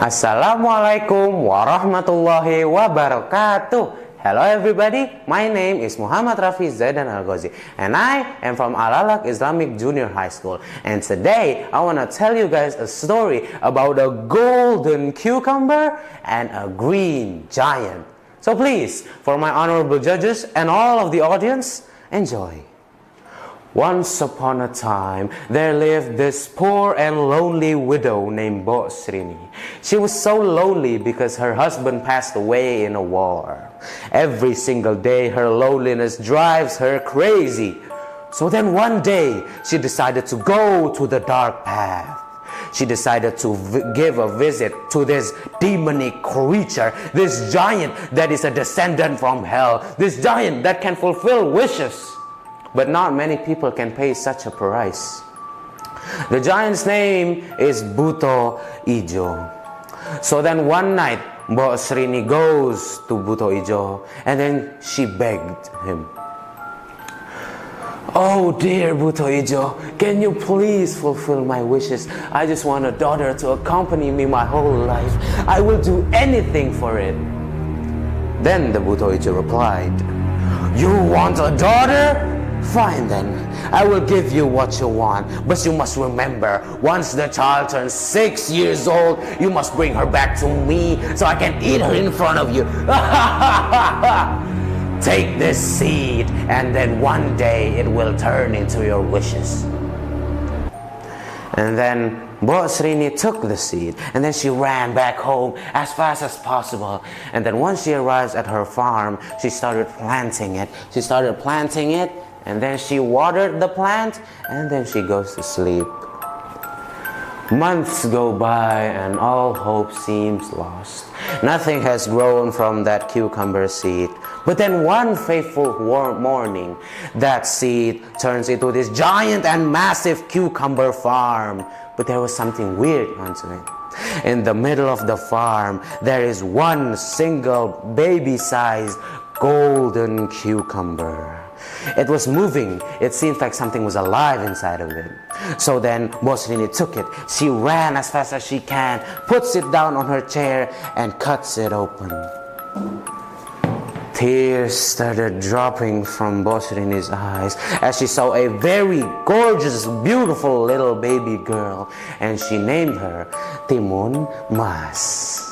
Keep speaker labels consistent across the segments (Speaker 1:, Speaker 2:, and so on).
Speaker 1: Assalamualaikum warahmatullahi wabarakatuh. Hello everybody, my name is Muhammad Rafi Zaidan Al-Ghazi and I am from ALAQ Islamic Junior High School, and today I want to tell you guys a story about a golden cucumber and a green giant. So please, for my honorable judges and all of the audience, enjoy. Once upon a time, there lived this poor and lonely widow named Srini. She was so lonely because her husband passed away in a war. Every single day, her loneliness drives her crazy. So then one day, she decided to go to the dark path. She decided to give a visit to this demonic creature, this giant that is a descendant from hell, this giant that can fulfill wishes. But not many people can pay such a price. The giant's name is Buto Ijo. So then one night, Srini goes to Buto Ijo and then she begged him. Oh dear Buto Ijo, can you please fulfill my wishes? I just want a daughter to accompany me my whole life. I will do anything for it. Then the Buto Ijo replied, you want a daughter? Fine then, I will give you what you want, but you must remember, once the child turns 6 years old, you must bring her back to me so I can eat her in front of you. Take this seed and then one day it will turn into your wishes. And then Srini took the seed and then she ran back home as fast as possible. And then once she arrives at her farm, she started planting it. And then she watered the plant and then she goes to sleep. Months go by and all hope seems lost. Nothing has grown from that cucumber seed. But then one fateful morning, that seed turns into this giant and massive cucumber farm. But there was something weird onto it. In the middle of the farm, there is one single baby-sized golden cucumber. It was moving. It seems like something was alive inside of it. So then Srini took it. She ran as fast as she can, puts it down on her chair and cuts it open. Tears started dropping from Srini's eyes as she saw a very gorgeous, beautiful little baby girl, and she named her Timun Mas.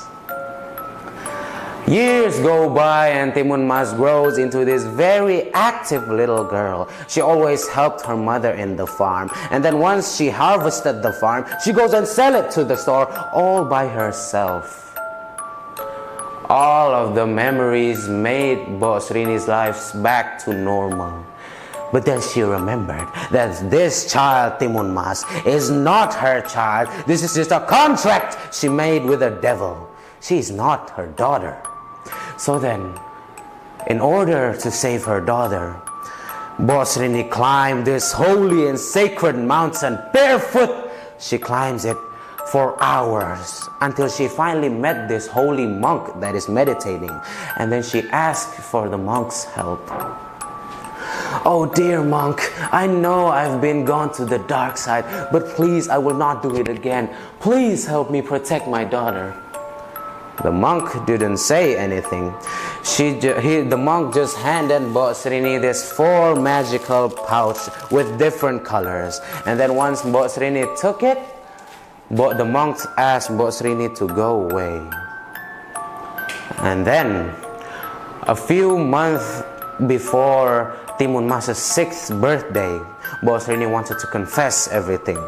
Speaker 1: Years go by and Timun Mas grows into this very active little girl. She always helped her mother in the farm. And then once she harvested the farm, she goes and sells it to the store all by herself. All of the memories made Srini's life back to normal. But then she remembered that this child, Timun Mas, is not her child. This is just a contract she made with the devil. She is not her daughter. So then, in order to save her daughter, Srini climbed this holy and sacred mountain barefoot. She climbs it for hours until she finally met this holy monk that is meditating. And then she asked for the monk's help. Oh dear monk, I know I've been gone to the dark side, but please, I will not do it again. Please help me protect my daughter. The monk didn't say anything. The monk just handed Srini this 4 magical pouch with different colors. And then once Srini took it, the monk asked Srini to go away. And then, a few months before Timun Mas' 6th birthday, Srini wanted to confess everything.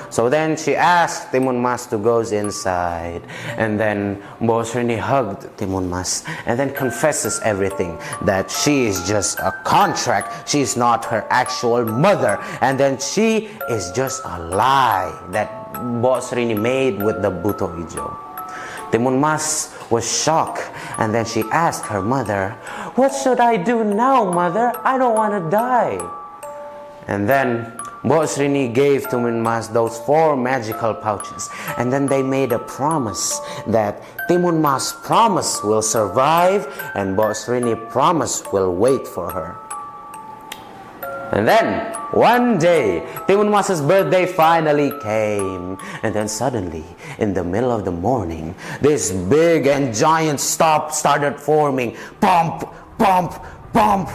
Speaker 1: So then she asked Timun Mas to go inside, and then Srini hugged Timun Mas and then confesses everything, that she is just a contract, she is not her actual mother, and then she is just a lie that Srini made with the Buto Ijo. Timun Mas was shocked, and then she asked her mother, what should I do now, mother? I don't want to die. And then Srini gave Timun Mas those 4 magical pouches, and then they made a promise that Timun Mas' promise will survive and Srini promise will wait for her. And then One day, Timun Mas's birthday finally came. And then suddenly, in the middle of the morning, this big and giant stump started forming. Pump, pump, pump.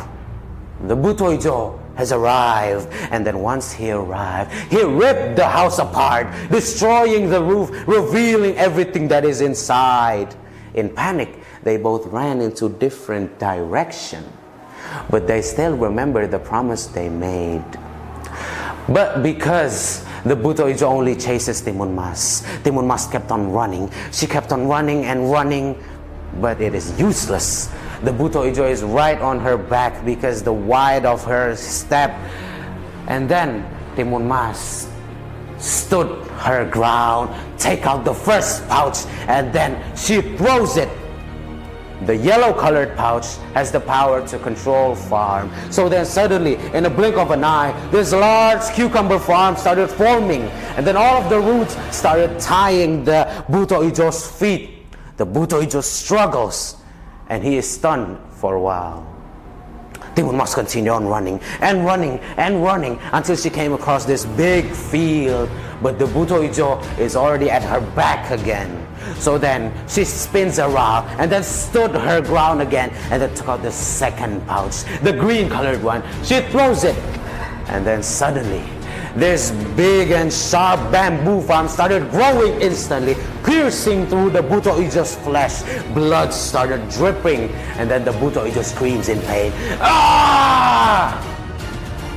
Speaker 1: The Butoijo has arrived. And then once he arrived, he ripped the house apart, destroying the roof, revealing everything that is inside. In panic, they both ran into different directions. But they still remember the promise they made. But because the Butoijo only chases Timun Mas kept on running. She kept on running and running, but it is useless. The Butoijo is right on her back because the wide of her step. And then Timun Mas stood her ground, take out the first pouch, and then she throws it. The yellow colored pouch has the power to control farm. So then suddenly, in a blink of an eye, this large cucumber farm started forming. And then all of the roots started tying the Butoijo's feet. The Butoijo struggles, and he is stunned for a while. Timun Mas continued on running and running and running until she came across this big field. But the Butoijo is already at her back again. So then she spins around and then stood her ground again and then took out the second pouch, the green colored one. She throws it, and then suddenly this big and sharp bamboo farm started growing instantly, piercing through the Butoijo's flesh. Blood started dripping, and then the Butoijo screams in pain. Ah!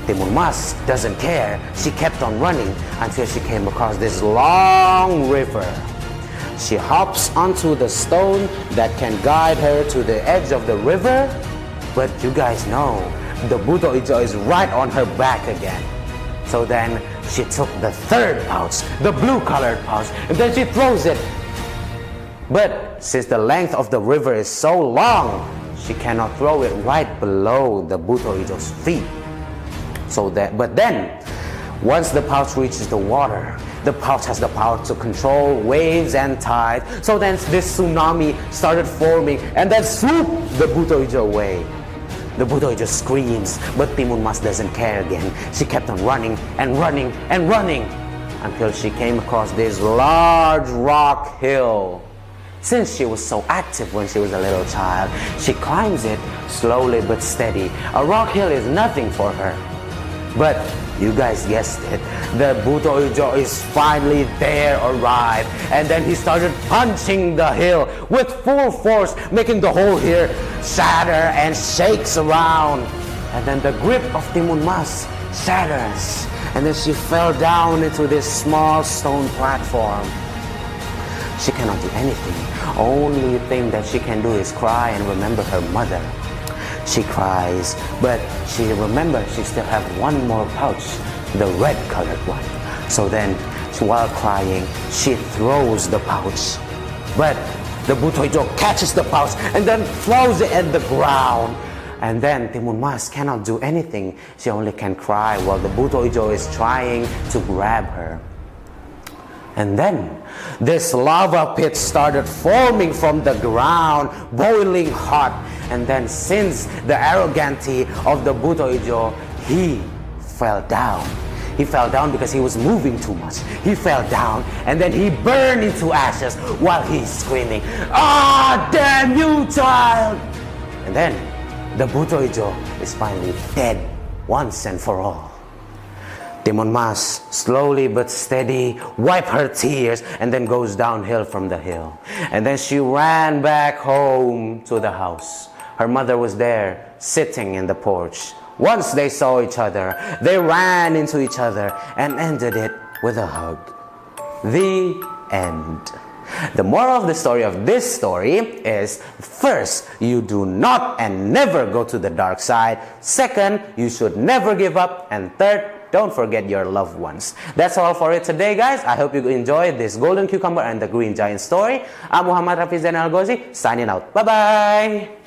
Speaker 1: Timun Mas doesn't care. She kept on running until she came across this long river. She hops onto the stone that can guide her to the edge of the river. But you guys know, the Butoijo is right on her back again. So then she took the third pouch, the blue colored pouch, and then she throws it. But since the length of the river is so long, she cannot throw it right below the Butoijo's feet. But then, once the pouch reaches the water, the pouch has the power to control waves and tide. So then this tsunami started forming and then swooped the Butoijo away. The Butoijo screams, but Timun Mas doesn't care again. She kept on running and running and running until she came across this large rock hill. Since she was so active when she was a little child, she climbs it slowly but steady. A rock hill is nothing for her. But you guys guessed it, the Butoijo is finally there, arrived, and then he started punching the hill with full force, making the whole hill shatter and shakes around. And then the grip of Timun Mas shatters, and then she fell down into this small stone platform. She cannot do anything. Only thing that she can do is cry and remember her mother. She cries, but she remembers she still have one more pouch, the red colored one. So then, while crying, she throws the pouch. But the Butoijo catches the pouch and then throws it at the ground. And then Timun Mas cannot do anything. She only can cry while the Butoijo is trying to grab her. And then this lava pit started forming from the ground, boiling hot. And then since the arrogancy of the Butoijo, he fell down. He fell down because he was moving too much. He fell down and then he burned into ashes while he's screaming, "Ah, damn you, child!" And then the Butoijo is finally dead once and for all. Timun Mas, slowly but steady, wiped her tears and then goes downhill from the hill. And then she ran back home to the house. Her mother was there, sitting in the porch. Once they saw each other, they ran into each other and ended it with a hug. The end. The moral of the story of this story is, first, you do not and never go to the dark side. Second, you should never give up. And third, don't forget your loved ones. That's all for it today, guys. I hope you enjoyed this Golden Cucumber and the Green Giant story. I'm Muhammad Rafi Zaidan Al-Ghazi, signing out. Bye-bye.